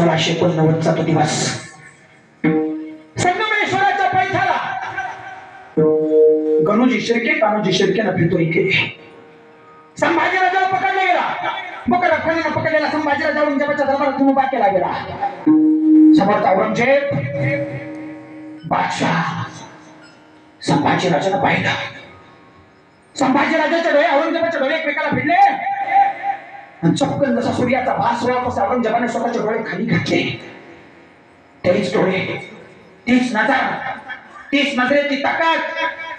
1689 तो दिवस संगमेश्वराच्या पैठाला गणोजी शिर्के कान्होजी शिर्केनं फिरतोय इथे. संभाजीराजाला पकडला गेला. मुकरखानीनं पकडलेला संभाजीराजा औरंगजेबाच्या दरबारात उभा केला गेला. समोरचा औरंगजेब बादशाह संभाजीराजानं पाहिलं. संभाजीराजाचे डोळे औरंगजेबाचे डोळे एकमेकाला भिडले आणि चपकन जसा सूर्याचा भास व्हावा तसा औरंगजेबाने स्वतःचे डोळे खाली घातले. तेच डोळे, तीच नजर, तीच नजरेची ताकद.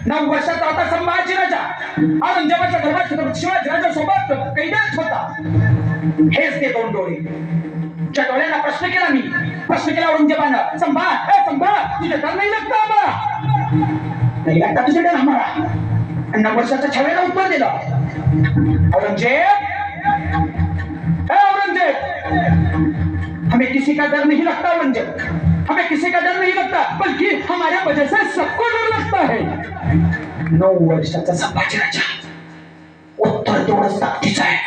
9 वर्षाचा होता संभाजीराजा. औरंगजेबाच्या दरबारात शिवाजीराजा सोबत कैद्यात होता. हेच ते 2 डोळे ज्या डोळ्यांना प्रश्न केला मी. प्रश्न केला औरंगजेबानं, संभा तुझे डर नाही लगता आम्हाला? नहीं लगता तुझे डर हमारा? 9 वर्षाच्या छवेला उत्तर दिलं. औरंगजेब हमें किसी का डर नहीं लगता औरंगजेब, हमें किसी का डर नहीं लगता, बल्कि हमारे वजह से सबको डर लगता है. 9 वर्षाचा संभाजीराजा उत्तर तेवढंच ताकदीचं आहे.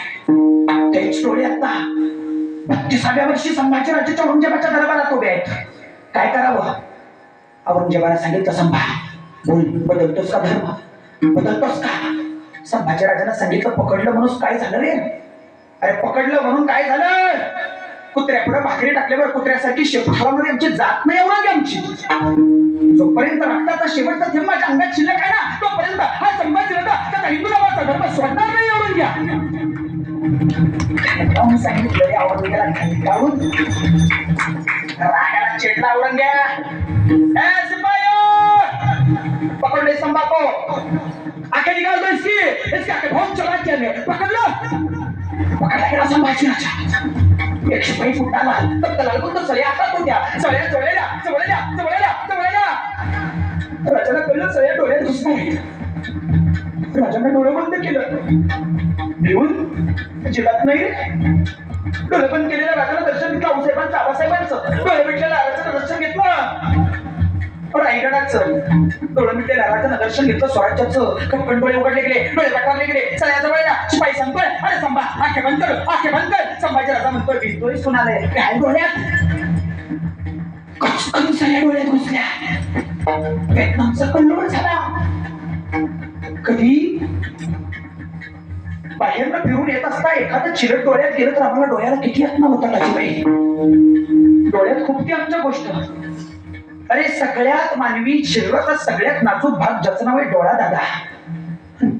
तेच डोळे आता 32व्या वर्षी संभाजीराजाच्या औरंगजेबाच्या दरबारात उभे आहेत. काय करावं? औरंगजेबाला सांगितलं, संभा बोल, बदलतोस का धर्म? बदलतोस का? संभाजीराजानं सांगितलं, पकडलं म्हणून काय झालं रे? अरे पकडलं म्हणून काय झालं? कुत्र्या पुढे भाकरी टाकल्यावर कुत्र्यासारखी शेपटामध्ये आमची जात नाही एवढी आमची. जोपर्यंत रक्ताचा शेवटचा थेंब माझ्या अंगात शिल्लक आहे ना, तोपर्यंत हा संभाजीराजा त्याचा हिंदू नावाचा धर्म सोडणार नाही. औरंग्या सांगितलं रे औरंग्याला घालून रागाला चिडला औरंग्या. पकडले संभा को, आखे निकाल दो इसके आके बहुत चला चले. पकडला गेला संभाजीराजा. 100 पैसे फुटाला तर त्याला कोणतं सळ्या हातात होत्या. सळ्या राजाला कळलं सळ्या डोळ्यात घुसणार. राजाने डोळे बंद केलं. भिवून जिलात नाही रे. डोळे बंद केलेल्या राजाला दर्शन घेतलं. आऊसाहेबांचं आबासाहेबांचं. डोळे मिटलेल्या राजाचं दर्शन घेतलं. रायगडाचं डोळे मिटलेल्या राजानं दर्शन घेतलं. स्वराज्याचं कटकन डोळे उघडले गेले. डोळे पटारले गेले. सळ्याजवळ शिपाई सांगतोय, अरे संभा आखे बंद कर. संभाजी राजा म्हणतोय, भिजतोय सुनाले काय डोळ्यात? कचकन सळ्या डोळ्यात घुसल्या. व्हिएतनामचा कल्लोळ झाला. कधी बाहेरनं फिरून येत असता एखादं चिरट डोळ्यात गेलं तर आम्हाला डोळ्याला किती यातना होता बाई. डोळ्यात खूप ती आमच्या गोष्ट. अरे सगळ्यात मानवी शरीराचा सगळ्यात नाजूक भाग ज्याचं नाव आहे डोळा दादा.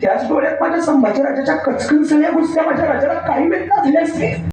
त्याच डोळ्यात माझ्या संभाजीराजाच्या कचकन सळ्या घुसल्या. माझ्या राजाला काही वेदना झाल्या असते.